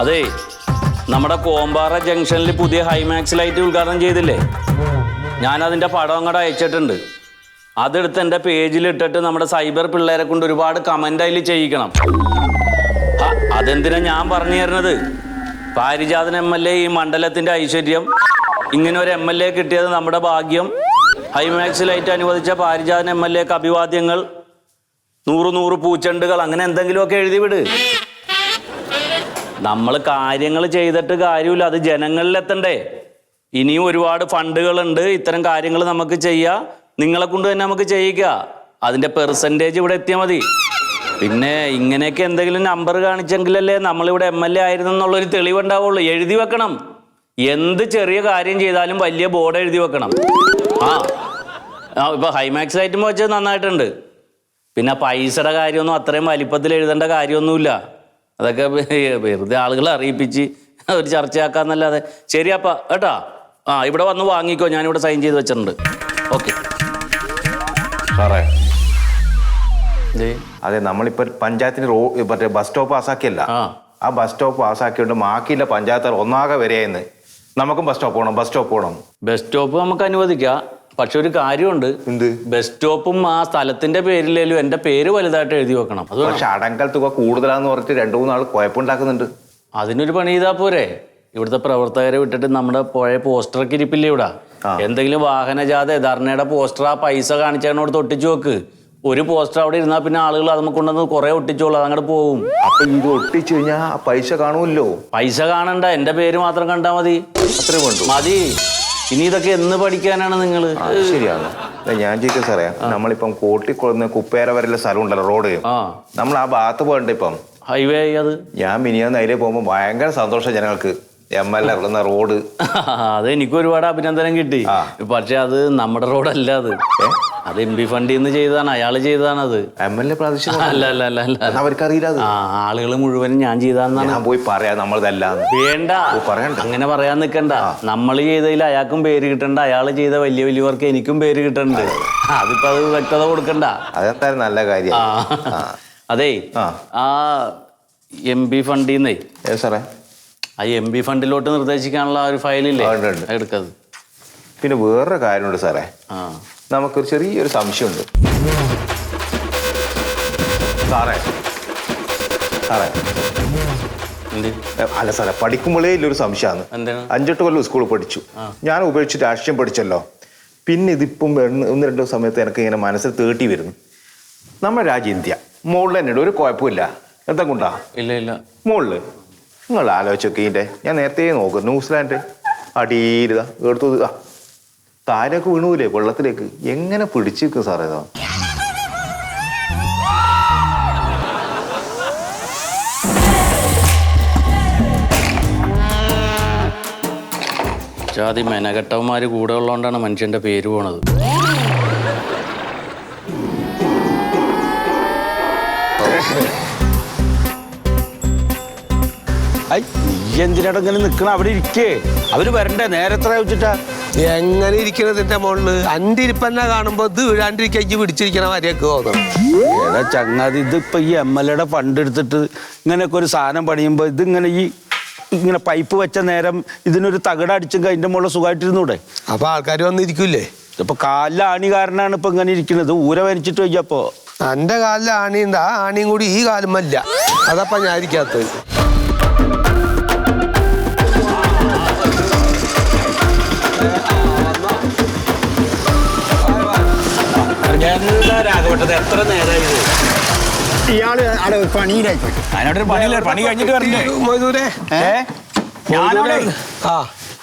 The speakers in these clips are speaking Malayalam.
അതെ, നമ്മുടെ കോമ്പാറ ജംഗ്ഷനിൽ പുതിയ ഹൈമാക്സ് ലൈറ്റ് ഉദ്ഘാടനം ചെയ്തില്ലേ? ഞാനതിൻ്റെ പടം അങ്ങോട്ട് അയച്ചിട്ടുണ്ട്. അതെടുത്ത് എൻ്റെ പേജിലിട്ടിട്ട് നമ്മുടെ സൈബർ പിള്ളേരെ കൊണ്ട് ഒരുപാട് കമൻ്റ് അതിൽ ചെയ്യിക്കണം. അതെന്തിനാ ഞാൻ പറഞ്ഞു തരുന്നത്? പാരിജാതൻ MLA ഈ മണ്ഡലത്തിൻ്റെ ഐശ്വര്യം. ഇങ്ങനെ ഒരു MLA കിട്ടിയത് നമ്മുടെ ഭാഗ്യം. ഹൈമാക്സ് ലൈറ്റ് അനുവദിച്ച പാരിജാതൻ MLAക്ക് അഭിവാദ്യങ്ങൾ. 100 പൂച്ചെണ്ടുകൾ, അങ്ങനെ എന്തെങ്കിലുമൊക്കെ എഴുതി വിട്. നമ്മൾ കാര്യങ്ങൾ ചെയ്തിട്ട് കാര്യമില്ല, അത് ജനങ്ങളിലെത്തണ്ടേ. ഇനിയും ഒരുപാട് ഫണ്ടുകളുണ്ട്, ഇത്തരം കാര്യങ്ങൾ നമുക്ക് ചെയ്യാം. നിങ്ങളെ കൊണ്ട് തന്നെ നമുക്ക് ചെയ്യിക്കുക. അതിൻ്റെ പെർസെൻറ്റേജ് ഇവിടെ എത്തിയാൽ മതി. പിന്നെ ഇങ്ങനെയൊക്കെ എന്തെങ്കിലും നമ്പർ കാണിച്ചെങ്കിലല്ലേ നമ്മളിവിടെ MLA ആയിരുന്നു എന്നുള്ളൊരു തെളിവുണ്ടാവുള്ളൂ. എഴുതി വെക്കണം. എന്ത് ചെറിയ കാര്യം ചെയ്താലും വലിയ ബോർഡ് എഴുതി വെക്കണം. ഇപ്പോൾ ഹൈമാക്സ് ലൈറ്റും വെച്ചത് നന്നായിട്ടുണ്ട്. പിന്നെ പൈസയുടെ കാര്യമൊന്നും അത്രയും വലിപ്പത്തിൽ എഴുതേണ്ട കാര്യമൊന്നുമില്ല. അതൊക്കെ വെറുതെ ആളുകളെ അറിയിപ്പിച്ച് ഒരു ചർച്ചയാക്കാന്നല്ലാതെ. ശരിയപ്പാ കേട്ടാ. ഇവിടെ വന്ന് വാങ്ങിക്കോ, ഞാനിവിടെ സൈൻ ചെയ്ത് വെച്ചിട്ടുണ്ട്. ഓക്കെ സാറേ, അതെ, നമ്മളിപ്പോൾ പഞ്ചായത്തിന് മറ്റേ ബസ് സ്റ്റോപ്പ് പാസ്സാക്കിയല്ല. ആ ബസ് സ്റ്റോപ്പ് പാസ്സാക്കിയോണ്ട് ബാക്കിയില്ല പഞ്ചായത്ത് ഒന്നാകെ വരെയെന്ന്. നമുക്കും ബസ് സ്റ്റോപ്പ് പോകണം, ബസ് സ്റ്റോപ്പ് പോകണം. ബസ് സ്റ്റോപ്പ് നമുക്ക് അനുവദിക്കാം. പക്ഷെ ഒരു കാര്യമുണ്ട്. എന്ത്? ബസ് സ്റ്റോപ്പും ആ സ്ഥലത്തിന്റെ പേരിലേലും എൻ്റെ പേര് വലുതായിട്ട് എഴുതി വെക്കണം. അത് പക്ഷെ അടങ്കൽ തുക കൂടുതലാന്ന് പറഞ്ഞിട്ട് 2-3 ആൾ കുഴപ്പമുണ്ടാക്കുന്നുണ്ട്. അതിനൊരു പണി ചെയ്താൽ പോരെ? ഇവിടുത്തെ പ്രവർത്തകരെ വിട്ടിട്ട് നമ്മുടെ പഴയ പോസ്റ്ററൊക്കെ ഇരിപ്പില്ലേ ഇവിടെ? എന്തെങ്കിലും വാഹനജാഥ ധർണയുടെ പോസ്റ്റർ ആ പൈസ കാണിച്ചതിനോട് ഒട്ടിച്ചു വെക്ക്. ഒരു പോസ്റ്റർ അവിടെ ഇരുന്നാൽ പിന്നെ ആളുകൾ അത് കൊണ്ടുവന്ന് കുറെ ഒട്ടിച്ചോളൂ, അതങ്ങോട്ട് പോവും. അപ്പൊ ഇത് ഒട്ടിച്ചു കഴിഞ്ഞാൽ പൈസ കാണുമല്ലോ. പൈസ കാണണ്ട, എൻ്റെ പേര് മാത്രം കണ്ടാൽ മതി. അത്രയും വേണ്ടു മതി. ഇനി ഇതൊക്കെ എന്ന് പഠിക്കാനാണ് നിങ്ങൾ? ശരിയാണ്. ഞാൻ ചോദിക്കാം സാറേ, നമ്മളിപ്പം കോട്ടിക്കൊള്ളുന്ന കുപ്പേര വരെയുള്ള സ്ഥലം ഉണ്ടല്ലോ, റോഡ്. നമ്മൾ ആ ഭാഗത്ത് പോകണ്ട. ഇപ്പം ഹൈവേ അത് ഞാൻ മിനിയാന്ന് അതിലേ പോകുമ്പോൾ ഭയങ്കര സന്തോഷം ജനങ്ങൾക്ക്. MLA ഉള്ള റോഡ്. അത് എനിക്ക് ഒരുപാട് അഭിനന്ദനം കിട്ടി. പക്ഷെ അത് നമ്മുടെ റോഡല്ല. അത് MP ഫണ്ടിൽ നിന്ന് ചെയ്തതാണ്, അയാള് ചെയ്തതാണത്. MLA പ്രാദേശിക അല്ല, അവർക്കറിയില്ല. ആളുകൾ മുഴുവനും ഞാൻ ചെയ്താന്നാണ്. ഞാൻ പോയി പറയാ നമ്മളതല്ല. വേണ്ട, പറയണ്ട, അങ്ങനെ പറയാൻ നിൽക്കണ്ട. നമ്മൾ ചെയ്തതിൽ അയാൾക്കും പേര് കിട്ടണ്ട, അയാൾ ചെയ്ത വലിയ വലിയവർക്ക് എനിക്കും പേര് കിട്ടണ്ട്. അതിപ്പോ അത് വ്യക്തത കൊടുക്കണ്ട. അതെന്തായാലും നല്ല കാര്യം. അതെ, ആ MP ഫണ്ടിൽ നിന്നേ സാറേ, ആ MP ഫണ്ടിലോട്ട് നിർദ്ദേശിക്കാനുള്ള ഒരു ഫയലില്ലേ, എടുക്കത്. പിന്നെ വേറൊരു കാര്യമുണ്ട് സാറേ. നമുക്കൊരു ചെറിയൊരു സംശയമുണ്ട് സാറേ. അല്ല സാറേ, പഠിക്കുമ്പോഴേ ഇല്ലൊരു സംശയമാണ്. 5-8 കൊല്ലം സ്കൂളിൽ പഠിച്ചു. ഞാൻ ഉപേക്ഷിച്ച് രാഷ്ട്രീയം പഠിച്ചല്ലോ. പിന്നെ ഇതിപ്പം 1-2 സമയത്ത് എനിക്ക് ഇങ്ങനെ മനസ്സിൽ തേട്ടി വരുന്നു. നമ്മുടെ രാജ്യം ഇന്ത്യ, മുകളിൽ തന്നെ ഒരു കുഴപ്പമില്ല. എന്താ കൊണ്ടാ? ഇല്ല മുകളിൽ നിങ്ങൾ ആലോചിച്ചൊക്കെ ഇതിൻ്റെ ഞാൻ നേരത്തെ നോക്കും. ന്യൂസിലാൻഡ് അടിയിലിതാ എടുത്തത് താരൊക്കെ വീണൂലേ വെള്ളത്തിലേക്ക്. എങ്ങനെ പിടിച്ചു നിൽക്കും സാറേ ഇതാ? ജാതി മെനകെട്ടവന്മാര് കൂടെ ഉള്ളതുകൊണ്ടാണ് മനുഷ്യന്റെ പേര് പോണത്. എന്തിനാണ് ഇങ്ങനെ നിൽക്കണം? അവിടെ ഇരിക്കേ, അവര് വരണ്ടേ? നേരത്തെ വെച്ചിട്ടാ എങ്ങനെ ഇരിക്കണതിന്റെ മുകളില് അന്റെ ഇരിപ്പന്നെ കാണുമ്പോ ഇത് വീഴാണ്ടിരിക്കു പിടിച്ചിരിക്കണ വരെയൊക്കെ തോന്നണം. ഏതാ ചങ്ങാതി, ഇതിപ്പോ ഈ MLA ഫണ്ട് എടുത്തിട്ട് ഇങ്ങനെയൊക്കെ ഒരു സാധനം പണിയുമ്പോ ഇതിങ്ങനെ ഇങ്ങനെ പൈപ്പ് വെച്ച നേരം ഇതിനൊരു തകിടടിച്ചെങ്കിൽ അതിന്റെ മുകളിൽ സുഖമായിട്ടിരുന്നൂടെ? അപ്പൊ ആൾക്കാർ വന്നിരിക്കൂലേ? ഇപ്പൊ കാലിലെ ആണി കാരനാണ് ഇപ്പൊ ഇങ്ങനെ ഇരിക്കുന്നത്. ഊര വരിച്ചിട്ട് വയ്യപ്പോ എന്റെ കാലിലെ ആണിയുണ്ട്, ആ ആണിയും കൂടി ഈ കാലുമല്ല. അതപ്പ ഞാൻ ഇരിക്കാത്തത്. രാഘവട്ടത് എത്ര നേരമായി ഇയാള് അവിടെ പണിയിലായിപ്പോയി. അതിനോടൊരു പണിയില്ല, പണി കഴിഞ്ഞിട്ട് വരണ്ടേ?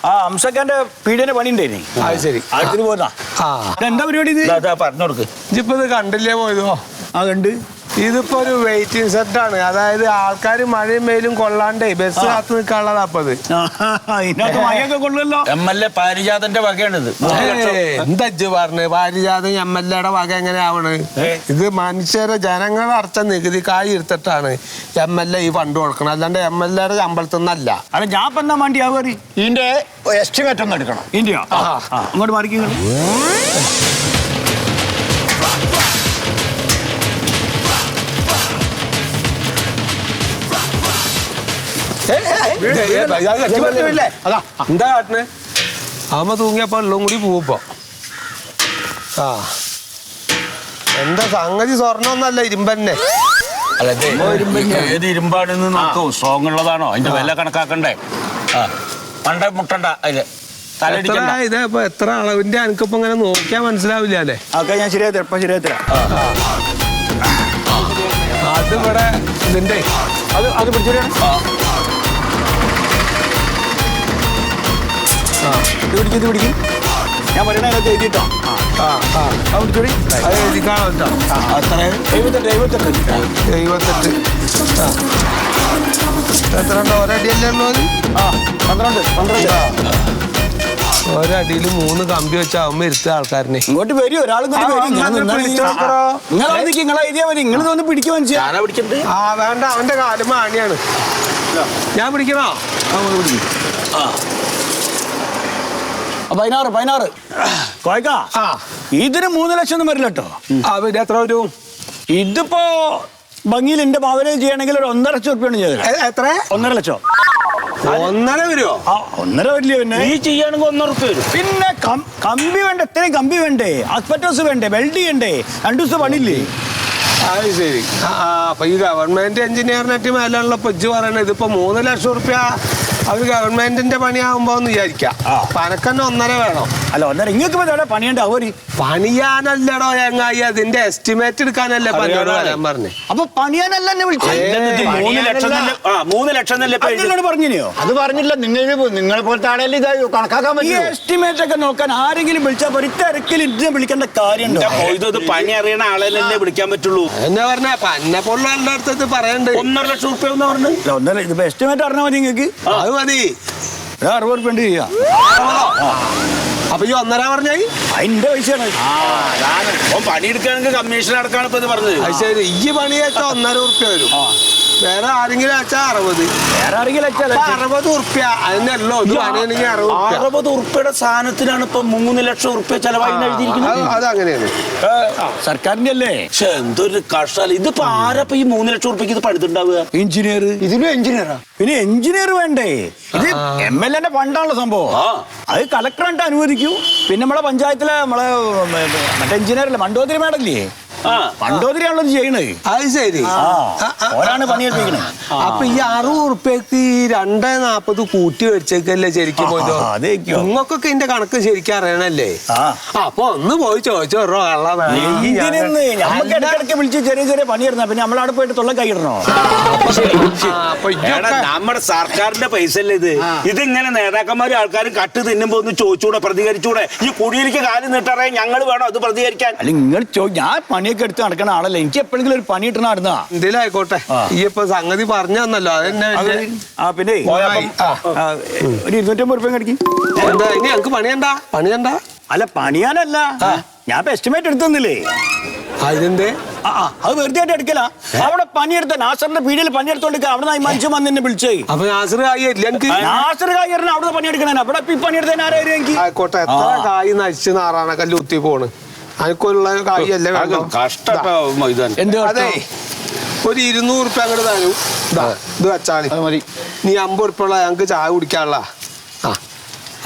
ഹംസക്കാന്റെ പീഡിയന്റെ പണി ഉണ്ടായി. അത് ശരി, അടുത്തിന് പോരുന്ന എന്താ പരിപാടി? പറഞ്ഞു കൊടുക്ക്. ഇതിപ്പോ ഇത് കണ്ടില്ലേ പോയതോ? ആ കണ്ട്. ഇതിപ്പോ ഒരു വെയിറ്റിംഗ് സെറ്റാണ്. അതായത് ആൾക്കാർ മഴയും വെയിലും കൊള്ളാണ്ടേ ബസ് കാത്തു നിൽക്കാനുള്ളതാ. അപ്പത് മഴയൊക്കെ കൊള്ളുമല്ലോ. MLA പാരിജാതന്റെ വകയാണിത്. എന്താ പറഞ്ഞ് പാരിജാതൻ MLA വക എങ്ങനെ ആവണ്? ഇത് മനുഷ്യരെ ജനങ്ങളെ അടച്ച നികുതി കായ് എടുത്തിട്ടാണ് MLA ഈ ഫണ്ട് കൊടുക്കണം. അല്ലാണ്ട് MLA അമ്പലത്തിൽ നിന്നല്ല. അല്ല ഞാൻ ഇപ്പൊ എന്നാ വണ്ടി ആവുക? ഇതിന്റെ എസ്റ്റിമേറ്റ് ഒന്ന് എടുക്കണം. ഇന്ത്യ അങ്ങോട്ട് മാറിക്കും. അതാ എന്താ കാട്ടണ് ആമ തൂങ്ങിയപ്പോ എല്ലാം കൂടി പോവുമ്പോ ആ എന്താ സംഗതി സ്വർണ്ണമൊന്നല്ല ഇരുമ്പന്നെ ഏത് ഇരുമ്പാണെന്ന് നോക്കൂ സ്ട്രോങ് ഉള്ളതാണോ അതിന്റെ വില കണക്കാക്കണ്ടേ പണ്ട മുട്ടണ്ട അതില് തലടിക്കണ്ട. ഇതേപ്പോ എത്ര അളവിന്റെ എനിക്കിപ്പോ ഇങ്ങനെ നോക്കിയാ മനസ്സിലാവില്ല അല്ലേ ഒക്കെ ഞാൻ ശരിയായി തരാം, ഇപ്പൊ ശരിയായി തരാം. അതിവിടെ ഇതിന്റെ അത് പിടിച്ചോടിയാണ്. ഇത് പിടിക്കും ഞാൻ പറയണ അതിനകത്ത് എഴുതിട്ടോ. അത് പിടിച്ചോടി. അത് എഴുതിക്കാണോ കേട്ടോ അത്ര 78. 78 എത്ര ഉണ്ടോ ഒരടിയല്ലേ ഉള്ളൂ അത് 12. ഒരടിയിൽ 3 കമ്പി വെച്ചാവുമ്പോ ഇരുത്ത ആൾക്കാരനെ ഇങ്ങോട്ട് വരും ഒരാൾ ഇങ്ങോട്ട് വരും. നിങ്ങൾ എഴുതിയാ മതി. നിങ്ങൾ ഇതൊന്ന് പിടിക്കുക മനസ്സിലാ. ആരാ പിടിക്കണ്ടേ? ആ വേണ്ട അവന്റെ കാലും ആണിയാണ് ഞാൻ പിടിക്കണോ 16 കോയക്കാ ഇതിന് 3 ലക്ഷം ഒന്നും വരില്ല കേട്ടോ. പിന്നെ എത്ര വരും ഇതിപ്പോ ഭംഗിയിൽ എന്റെ ഭാവന ചെയ്യണമെങ്കിൽ ഒരു 1.5 ലക്ഷം റുപ്യാണ് ചെയ്തത്. എത്ര 1.5 ലക്ഷം. 1.5 വരുമോ 1.5 വരില്ല. പിന്നെ നീ ചെയ്യുകയാണെങ്കിൽ 1 ഉറുപ്പിക വരും. പിന്നെ കമ്പി വേണ്ടേ, ഇത്രയും കമ്പി വേണ്ടേ, ആസ്പെറ്റോസ് വേണ്ടേ, വെൽഡ് ചെയ്യണ്ടേ, 2 ദിവസം പണിയില്ലേ. അത് ശരി അപ്പൊ ഈ ഗവൺമെന്റ് എഞ്ചിനീയറിനായിട്ട് മേലുള്ള പൊജ്ജ് പറയണത് ഇതിപ്പോ 3 ലക്ഷം റുപ്യ അത് ഗവൺമെന്റിന്റെ പണിയാകുമ്പോ എന്ന് വിചാരിക്കാം പനക്കന്നെ 1.5 വേണം. അല്ല 1.5 ഇങ്ങൾക്ക് ഇവിടെ പണിയുണ്ട് അവര് പണിയാനല്ലടോ ചങ്ങായി അതിന്റെ എസ്റ്റിമേറ്റ് എടുക്കാനല്ലേ പണിയോട് വരാൻ പറഞ്ഞു. അപ്പൊ പണിയാനല്ല എന്നെ വിളിച്ചു. 3 ലക്ഷം തന്നെ 3 ലക്ഷം തന്നെ ഇപ്പൊ എഴുതി. പറഞ്ഞോ അത് പറഞ്ഞില്ല. നിങ്ങളെ പോലത്തെ ആളെല്ലാം ഇത് കണക്കാക്കാൻ പറ്റും. എസ്റ്റിമേറ്റ് ഒക്കെ നോക്കാൻ ആരെങ്കിലും വിളിച്ചാൽ ഒരു തിരക്കിൽ ഇതിനെ വിളിക്കേണ്ട കാര്യമുണ്ടോ? ഇത് പണി അറിയണ ആളെന്നെ വിളിക്കാൻ പറ്റുള്ളൂ. എന്നെ പറഞ്ഞ പന്നെ പോലുള്ള ആളുടെ അടുത്ത് പറയണ്ട് 1.5 ലക്ഷം റുപ്യ എന്ന് പറഞ്ഞു. 1.5 ഇതിപ്പോ എസ്റ്റിമേറ്റ് അറിഞ്ഞാൽ മതി നിങ്ങൾക്ക്. അത് മതി 60 റുപ്യ ചെയ്യാം. അപ്പൊ ഈ 1.5 പറഞ്ഞായി അതിന്റെ പൈസയാണ്. പണിയെടുക്കുകയാണെങ്കിൽ കമ്മീഷൻ അടക്കാണ് ഇപ്പൊ ഇത് പറഞ്ഞത്. അത് ശരി ഈ പണി വെച്ചാൽ 1.5 റുപ്യ വരും. വേറെ ആരെങ്കിലും വെച്ചാൽ 60. വേറെ ആരെങ്കിലും 60 റുപ്യ അതിനല്ലോ ഇത് പണിയാണെങ്കിൽ 60 ഉറുപ്പിയുടെ സാധനത്തിനാണ് ഇപ്പൊ 3 ലക്ഷം ഉറുപ്പ്യ ചെലവായി എഴുതിയിരിക്കുന്നത്. അതങ്ങനെയാണ് സർക്കാരിന്റെ അല്ലേ. പക്ഷെ എന്തൊരു കഷ്ടം. ഇതിപ്പോ ആരപ്പോ ഈ 3 ലക്ഷം ഉറുപ്പ്യക്ക് ഇത് പണിതുണ്ടാവുക? എഞ്ചിനീയർ. ഇതിനും എഞ്ചിനീയറാ. പിന്നെ എഞ്ചിനീയർ വേണ്ടേ? ഇത് MLA ഫണ്ടാണല്ലോ സംഭവം. അത് കളക്ടറായിട്ട് അനുവദിക്കൂ. പിന്നെ നമ്മളെ പഞ്ചായത്തിലെ മറ്റേ എഞ്ചിനീയറല്ലേ മണ്ടോതിരി മേഡല്ലേ, മണ്ടോതിരിയാണല്ലോ ഇത് ചെയ്യണത്. അത് ശരി ഓരാണ് പണിയെടുപ്പിക്കണേ. അപ്പൊ ഈ 60 റുപ്യക്ക് 2.40 കൂട്ടി മേടിച്ചേക്കല്ലേ ശരിക്കും പോയിട്ടോ. നിങ്ങൾക്കൊക്കെ ഇതിന്റെ കണക്ക് ശരിക്കും അറിയണല്ലേ. അപ്പൊ ഒന്ന് പോയി ചോദിച്ചോ നമുക്ക് ഇടയ്ക്കിടയ്ക്ക് വിളിച്ച് ചെറിയ ചെറിയ പണിയിരുന്ന പിന്നെ നമ്മളവിടെ പോയിട്ട് തൊള്ള കൈയിടണോ? നമ്മുടെ സർക്കാരിന്റെ പൈസ അല്ലേ ഇത്. ഇതിങ്ങനെ നേതാക്കന്മാരും ആൾക്കാരും കട്ട് തിന്നുമ്പോ ഒന്ന് ചോദിച്ചൂടെ, പ്രതികരിച്ചൂടെ? ഈ കുടിയിലേക്ക് കാര്യം നീട്ടറേ ഞങ്ങൾ വേണോ അത് പ്രതികരിക്കാൻ? അല്ല നിങ്ങൾ ഞാൻ പണിയൊക്കെ എടുത്ത് നടക്കണ ആളല്ലേ, എനിക്ക് എപ്പോഴെങ്കിലും ഒരു പണി ഇട്ടണ നടന്നാ എന്തേലും ആയിക്കോട്ടെ. ഈ ഇപ്പൊ സംഗതി പറഞ്ഞു തന്നല്ലോ അതെന്നെ. പിന്നെ ഒരു 250 റുപ്യ കടിക്കും. എന്താ ഇനി ഞങ്ങക്ക് പണിയണ്ട. അല്ല പണിയാനല്ല, ഞാൻ ഇപ്പൊ എസ്റ്റിമേറ്റ് എടുത്തന്നില്ലേ. അതിന്റെ അത് വെറുതെ ആയിട്ട് എടുക്കല. അവിടെ പണിയെടുത്ത നാസറിന്റെ പീടിയിൽ പണിയെടുത്തോണ്ട് അവിടെ നിന്ന് മനുഷ്യൻ വന്ന് എന്നെ വിളിച്ചേ. അപ്പൊ നാസർ കായി നാസർ കായി അവിടെ പണിയെടുക്കണേ. അവിടെ പണിയെടുത്തേ ആരായിരുന്നു എനിക്ക്. ആയിക്കോട്ടെ എത്ര കായ് നശിച്ച് നാറാണ കല്ല് കുത്തി പോണ്. അതിനുള്ള കായ് അല്ലേ എന്ത് അതെ. ഒരു 200 റുപ്യ അങ്ങോട്ട് തരൂ. ഇത് വെച്ചാളി മതി. നീ 50 റുപ്യ ഉള്ള ഞങ്ങക്ക് ചായ കുടിക്കാനുള്ള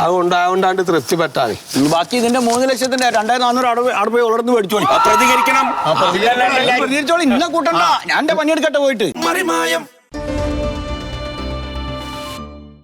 അതുകൊണ്ടാണ്ട് തൃപ്തിപ്പെട്ടാണ്. ബാക്കി ഇതിന്റെ 3 ലക്ഷത്തിന്റെ 2400 അവിടെ പോയി ഉളർന്ന് മേടിച്ചോളി. പ്രതികരിക്കണം. പ്രതികരിച്ചോളി. ഇന്ന കൂട്ടണ്ട, ഞാൻ എന്റെ പണിയെടുക്കട്ടെ പോയിട്ട്. മറിമായം